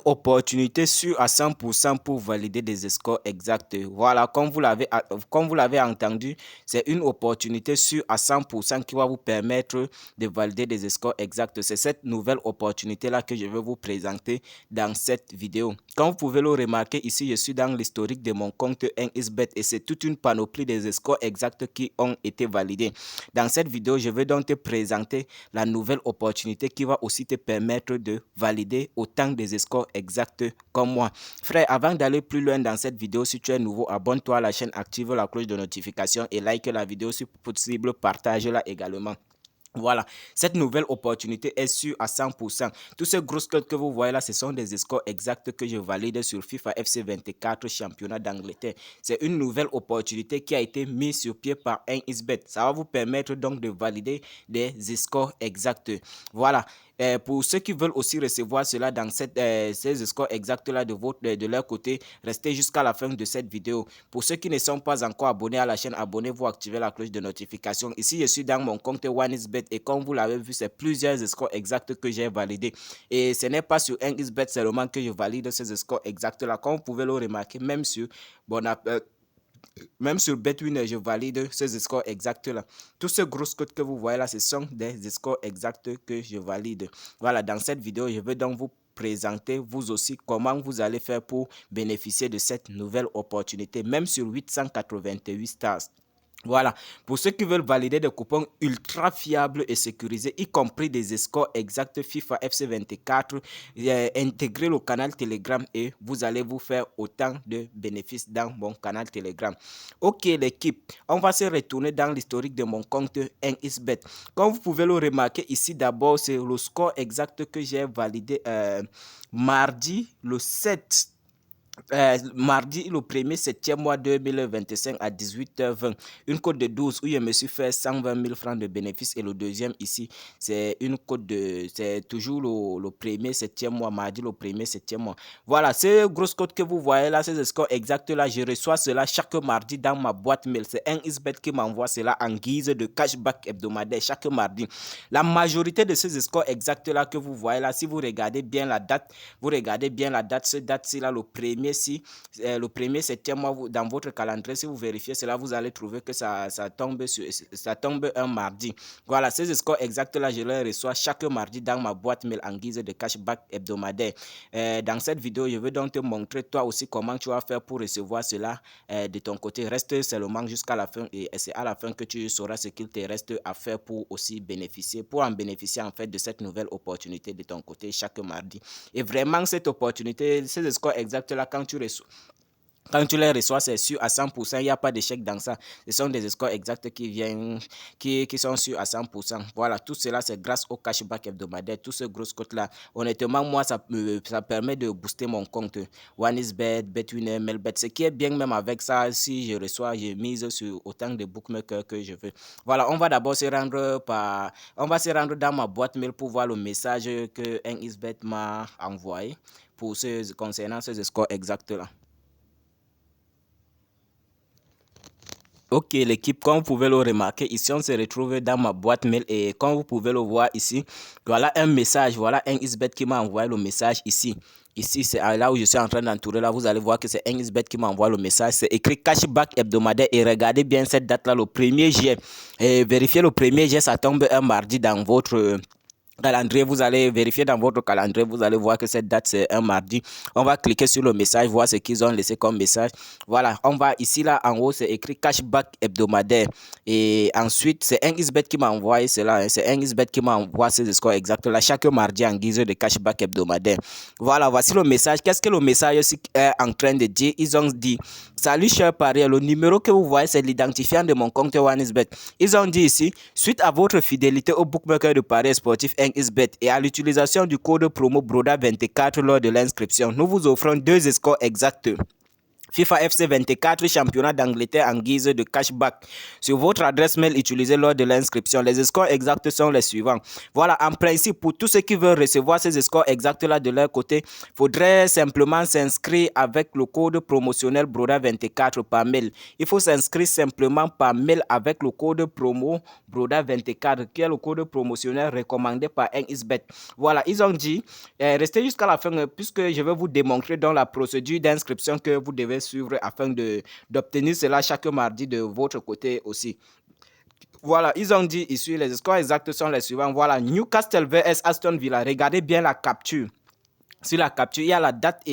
opportunité sûre à 100% pour valider des scores exacts. Voilà, comme vous l'avez entendu, c'est une opportunité sûre à 100% qui va vous permettre de valider des scores exacts. C'est cette nouvelle opportunité-là que je vais vous présenter dans cette vidéo. Comme vous pouvez le remarquer ici, je suis dans l'historique de mon compte 1xBet et c'est toute une panoplie des scores exacts qui ont été validés. Dans cette vidéo, je vais donc te présenter la nouvelle opportunité qui va aussi te permettre de valider autant des scores exacts comme moi. Frère, avant d'aller plus loin dans cette vidéo, si tu es nouveau, abonne-toi à la chaîne, active la cloche de notification et like la vidéo si possible, partage-la également. Voilà, cette nouvelle opportunité est sûre à 100%. Tous ces grosses cotes que vous voyez là, ce sont des scores exacts que je valide sur FIFA FC 24 championnat d'Angleterre. C'est une nouvelle opportunité qui a été mise sur pied par 1xBet. Ça va vous permettre donc de valider des scores exacts. Voilà. Pour ceux qui veulent aussi recevoir cela dans ces scores exacts là de leur côté, restez jusqu'à la fin de cette vidéo. Pour ceux qui ne sont pas encore abonnés à la chaîne, abonnez-vous, activez la cloche de notification. Ici, je suis dans mon compte 1xBet et comme vous l'avez vu, c'est plusieurs scores exacts que j'ai validés. Et ce n'est pas sur 1xBet seulement que je valide ces scores exacts là. Comme vous pouvez le remarquer, même sur Betwin, je valide ces scores exacts-là. Tous ces grosses cotes que vous voyez là, ce sont des scores exacts que je valide. Voilà, dans cette vidéo, je vais donc vous présenter vous aussi comment vous allez faire pour bénéficier de cette nouvelle opportunité, même sur 888 stars. Voilà, pour ceux qui veulent valider des coupons ultra fiables et sécurisés, y compris des scores exacts FIFA FC 24, intégrez le canal Telegram et vous allez vous faire autant de bénéfices dans mon canal Telegram. Ok l'équipe, on va se retourner dans l'historique de mon compte 1xBet. Comme vous pouvez le remarquer ici, d'abord c'est le score exact que j'ai validé mardi le 7. Mardi le 1er septembre mois 2025 à 18h20, une cote de 12 où je me suis fait 120 000 francs de bénéfices et le deuxième ici c'est une cote de, c'est toujours le 1er septembre mois, mardi le 1er septembre mois. Voilà, ces grosses cotes que vous voyez là, ces scores exacts là, je reçois cela chaque mardi dans ma boîte mail. C'est 1xBet qui m'envoie cela en guise de cashback hebdomadaire chaque mardi. La majorité de ces scores exacts là que vous voyez là, si vous regardez bien la date, cette date-ci là, le 1er le 1er septembre dans votre calendrier, si vous vérifiez cela, vous allez trouver que ça tombe un mardi. Voilà, ces scores exacts là, je les reçois chaque mardi dans ma boîte mail en guise de cashback hebdomadaire. Dans cette vidéo, je vais donc te montrer toi aussi comment tu vas faire pour recevoir cela de ton côté. Reste seulement jusqu'à la fin et c'est à la fin que tu sauras ce qu'il te reste à faire pour aussi bénéficier, pour en bénéficier en fait de cette nouvelle opportunité de ton côté chaque mardi. Et vraiment, cette opportunité, ces scores exacts là, quand tu les reçois, c'est sûr à 100%, il n'y a pas d'échec dans ça. Ce sont des scores exacts qui sont sûrs à 100%. Voilà, tout cela, c'est grâce au cashback hebdomadaire, tous ces grosses cotes-là. Honnêtement, moi, ça permet de booster mon compte. 1xBet, Betwin, Melbet. Ce qui est bien même avec ça, si je reçois, je mise sur autant de bookmakers que je veux. Voilà, on va d'abord se rendre dans ma boîte mail pour voir le message que 1xBet m'a envoyé concernant ces scores exacts-là. Ok l'équipe, comme vous pouvez le remarquer, ici on se retrouve dans ma boîte mail et comme vous pouvez le voir ici, voilà un message, voilà 1xBet qui m'a envoyé le message ici. Ici, c'est là où je suis en train d'entourer. Là, vous allez voir que c'est 1xBet qui m'envoie le message. C'est écrit cashback hebdomadaire. Et regardez bien cette date-là, le 1er juillet. Et vérifiez le 1er juillet, ça tombe un mardi dans votre calendrier. Vous allez vérifier dans votre calendrier, vous allez voir que cette date c'est un mardi. On va cliquer sur le message, voir ce qu'ils ont laissé comme message. Voilà, on va ici là en haut, c'est écrit cashback hebdomadaire. Et ensuite, c'est 1xBet qui m'a envoyé cela. Hein. C'est 1xBet qui m'a envoyé ces scores exacts là chaque mardi en guise de cashback hebdomadaire. Voilà, voici le message. Qu'est-ce que le message aussi est en train de dire? Ils ont dit: salut cher parieur, le numéro que vous voyez c'est l'identifiant de mon compte 1xBet. Ils ont dit ici: suite à votre fidélité au bookmaker de paris sportif 1xBet et à l'utilisation du code promo BRODA24 lors de l'inscription, nous vous offrons 2 scores exacts. FIFA FC 24 championnat d'Angleterre en guise de cashback sur votre adresse mail utilisée lors de l'inscription. Les scores exacts sont les suivants. Voilà, en principe, pour tous ceux qui veulent recevoir ces scores exacts là de leur côté, il faudrait simplement s'inscrire avec le code promotionnel Broda24 par mail. Il faut s'inscrire simplement par mail avec le code promo Broda24 qui est le code promotionnel recommandé par NXBet. Voilà, ils ont dit, restez jusqu'à la fin puisque je vais vous démontrer dans la procédure d'inscription que vous devez suivre afin d'obtenir cela chaque mardi de votre côté aussi. Voilà, ils ont dit ici, les scores exacts sont les suivants. Voilà, Newcastle vs Aston Villa. Regardez bien la capture. Sur la capture, il y a la date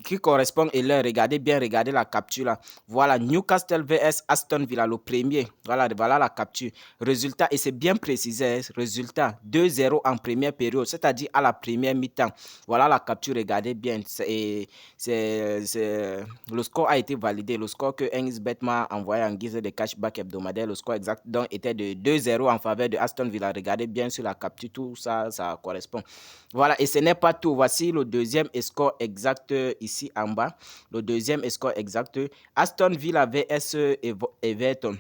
qui correspond et l'heure. Regardez bien, regardez la capture là. Voilà, Newcastle vs Aston Villa, le premier. Voilà la capture. Résultat, et c'est bien précisé, résultat 2-0 en première période, c'est-à-dire à la première mi-temps. Voilà la capture, regardez bien. Le score a été validé. Le score que NXBet m'a envoyé en guise de cashback hebdomadaire, le score exact donc était de 2-0 en faveur de Aston Villa. Regardez bien sur la capture, tout ça, ça correspond. Voilà, et ce n'est pas tout. Voici le deuxième score exact ici en bas. Le deuxième score exact. Aston Villa vs Everton.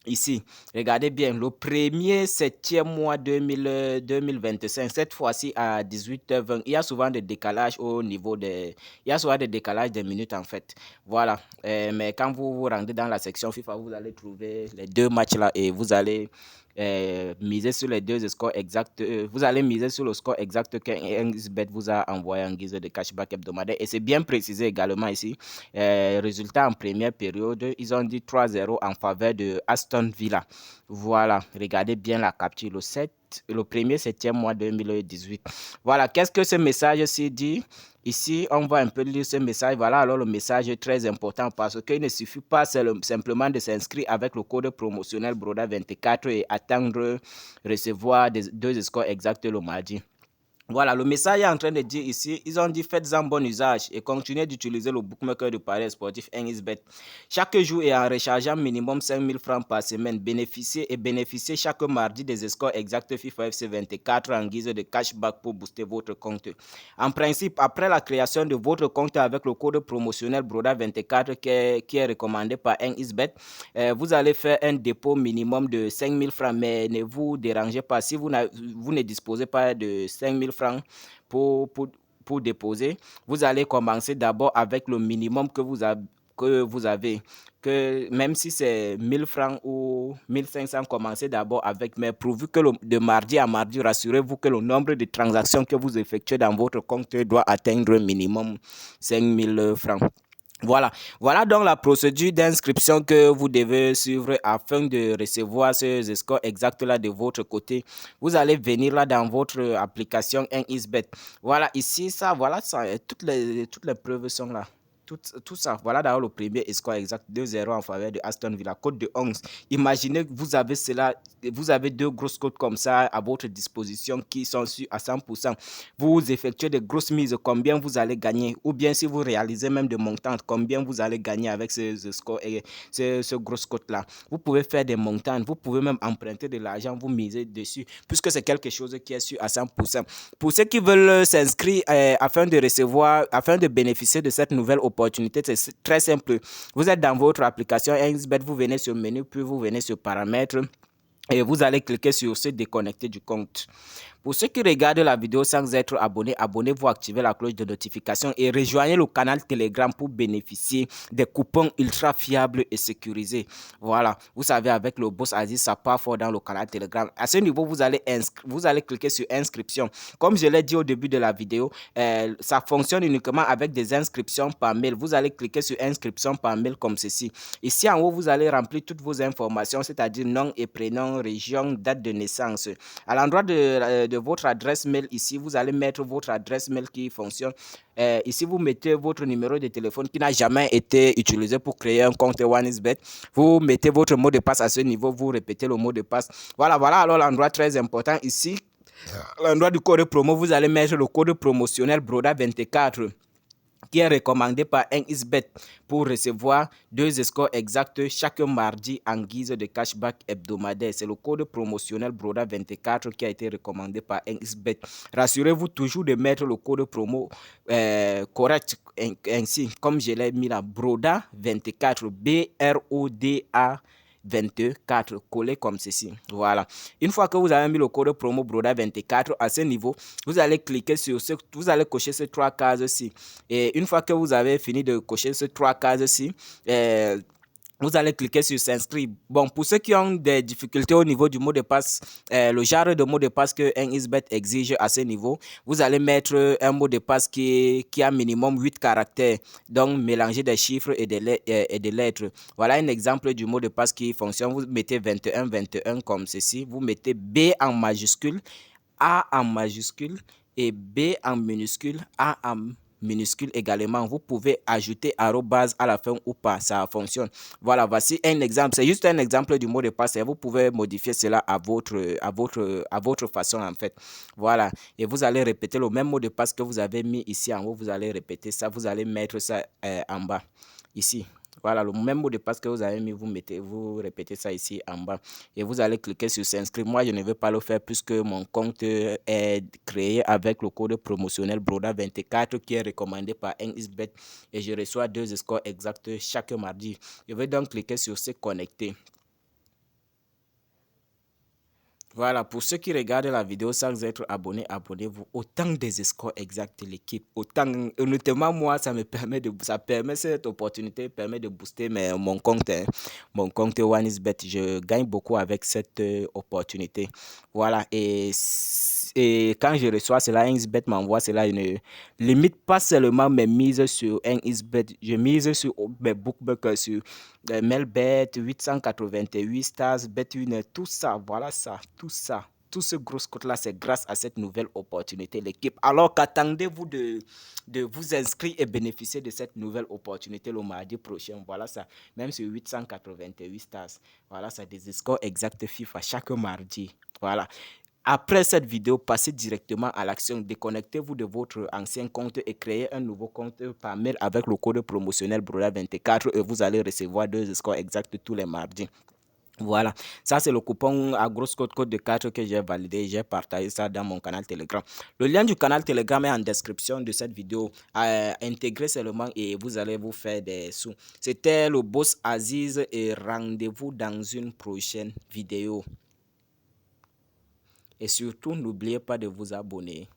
Ici, regardez bien, le premier septième mois 2025, cette fois-ci à 18h20, il y a souvent des décalages au niveau des... Il y a souvent des décalages des minutes en fait. Voilà, mais quand vous vous rendez dans la section FIFA, vous allez trouver les deux matchs là et vous allez miser sur les deux scores exacts. Vous allez miser sur le score exact que NXBet vous a envoyé en guise de cashback hebdomadaire. Et c'est bien précisé également ici. Résultat en première période, ils ont dit 3-0 en faveur de Aston Villa. Voilà, regardez bien la capture. Le premier septième mois 2018. Voilà, qu'est-ce que ce message-ci dit? Ici, on va un peu lire ce message. Voilà, alors le message est très important parce qu'il ne suffit pas simplement de s'inscrire avec le code promotionnel Broda24 et attendre recevoir deux scores exacts le mardi. Voilà, le message est en train de dire ici, ils ont dit faites-en bon usage et continuez d'utiliser le bookmaker de paris sportif NXBet. Chaque jour et en rechargeant minimum 5 000 francs par semaine, bénéficiez chaque mardi des scores exacts FIFA FC 24 en guise de cashback pour booster votre compte. En principe, après la création de votre compte avec le code promotionnel Broda24 qui est recommandé par NXBet, vous allez faire un dépôt minimum de 5 000 francs, mais ne vous dérangez pas si vous ne disposez pas de 5 000 francs pour déposer. Vous allez commencer d'abord avec le minimum que vous avez, que même si c'est 1000 francs ou 1500, commencez d'abord avec, mais pourvu que de mardi à mardi, rassurez-vous que le nombre de transactions que vous effectuez dans votre compte doit atteindre minimum 5000 francs. Voilà donc la procédure d'inscription que vous devez suivre afin de recevoir ces scores exacts là de votre côté. Vous allez venir là dans votre application NXBet. Voilà, ici, voilà, toutes les preuves sont là. Tout ça, voilà d'ailleurs le premier score exact, 2-0 en faveur de Aston Villa, cote de 11. Imaginez que vous avez cela, vous avez deux grosses cotes comme ça à votre disposition qui sont sûres à 100%. Vous effectuez de grosses mises, combien vous allez gagner, ou bien si vous réalisez même de montantes, combien vous allez gagner avec ce score et ce grosse cote-là. Vous pouvez faire des montantes, vous pouvez même emprunter de l'argent, vous misez dessus, puisque c'est quelque chose qui est sûr à 100%. Pour ceux qui veulent s'inscrire afin de bénéficier de cette nouvelle opportunité, c'est très simple. Vous êtes dans votre application NXBet, vous venez sur menu, puis vous venez sur paramètres et vous allez cliquer sur se déconnecter du compte. Pour ceux qui regardent la vidéo sans être abonnés, abonnez-vous, activez la cloche de notification et rejoignez le canal Telegram pour bénéficier des coupons ultra fiables et sécurisés. Voilà, vous savez, avec le boss Aziz, ça part fort dans le canal Telegram. À ce niveau, vous allez cliquer sur inscription. Comme je l'ai dit au début de la vidéo, ça fonctionne uniquement avec des inscriptions par mail. Vous allez cliquer sur inscription par mail comme ceci. Ici en haut, vous allez remplir toutes vos informations, c'est-à-dire nom et prénom, région, date de naissance. À l'endroit de votre adresse mail ici, vous allez mettre votre adresse mail qui fonctionne. Ici, vous mettez votre numéro de téléphone qui n'a jamais été utilisé pour créer un compte OneXBet. Vous mettez votre mot de passe à ce niveau, vous répétez le mot de passe. Voilà alors l'endroit très important ici. À l'endroit du code promo, vous allez mettre le code promotionnel Broda24. qui est recommandé par 1xBet pour recevoir 2 scores exacts chaque mardi en guise de cashback hebdomadaire. C'est le code promotionnel BRODA24 qui a été recommandé par 1xBet. Rassurez-vous toujours de mettre le code promo correct, ainsi comme je l'ai mis là, BRODA24, BRODA 24 collé comme ceci. Voilà. Une fois que vous avez mis le code promo BRODA24 à ce niveau, vous allez cliquer sur ce, vous allez cocher ces 3 cases-ci. Et une fois que vous avez fini de cocher ces 3 cases-ci, vous allez cliquer sur s'inscrire. Bon, pour ceux qui ont des difficultés au niveau du mot de passe, le genre de mot de passe que 1xBet exige à ce niveau, vous allez mettre un mot de passe qui a minimum 8 caractères, donc mélanger des chiffres et des lettres. Voilà un exemple du mot de passe qui fonctionne. Vous mettez 21, 21 comme ceci. Vous mettez B en majuscule, A en majuscule et B en minuscule, A en minuscule également. Vous pouvez ajouter arrobase à la fin ou pas, ça fonctionne. Voilà, voici un exemple. C'est juste un exemple du mot de passe et vous pouvez modifier cela à votre façon en fait. Voilà, et vous allez répéter le même mot de passe que vous avez mis ici en haut. Vous allez répéter ça, vous allez mettre ça en bas, ici. Voilà, le même mot de passe que vous avez mis, vous répétez ça ici en bas. Et vous allez cliquer sur s'inscrire. Moi, je ne vais pas le faire puisque mon compte est créé avec le code promotionnel BRODA24 qui est recommandé par 1xBet. Et je reçois 2 scores exacts chaque mardi. Je vais donc cliquer sur se connecter. Voilà, pour ceux qui regardent la vidéo sans être abonnés, abonnez-vous. Autant des scores exacts de l'équipe, autant, honnêtement, moi, cette opportunité permet de booster mon compte, hein, mon compte 1xBet. Je gagne beaucoup avec cette opportunité. Voilà, et quand je reçois cela, 1xBet m'envoie cela, je ne limite pas seulement mes mises sur 1xBet, je mise sur mes bookmakers, sur Melbet, 888 stars, BetWinner, tout ça, voilà ça, tout ça. Tout ce gros score-là, c'est grâce à cette nouvelle opportunité, l'équipe. Alors qu'attendez-vous de vous inscrire et bénéficier de cette nouvelle opportunité le mardi prochain? Voilà ça, même sur 888 stars. Voilà ça, des scores exacts FIFA chaque mardi. Voilà. Après cette vidéo, passez directement à l'action. Déconnectez-vous de votre ancien compte et créez un nouveau compte par mail avec le code promotionnel BRODA24 et vous allez recevoir 2 scores exacts tous les mardis. Voilà, ça c'est le coupon à grosse code de 4 que j'ai validé. J'ai partagé ça dans mon canal Telegram. Le lien du canal Telegram est en description de cette vidéo. Intégrez seulement et vous allez vous faire des sous. C'était le boss Aziz et rendez-vous dans une prochaine vidéo. Et surtout, n'oubliez pas de vous abonner.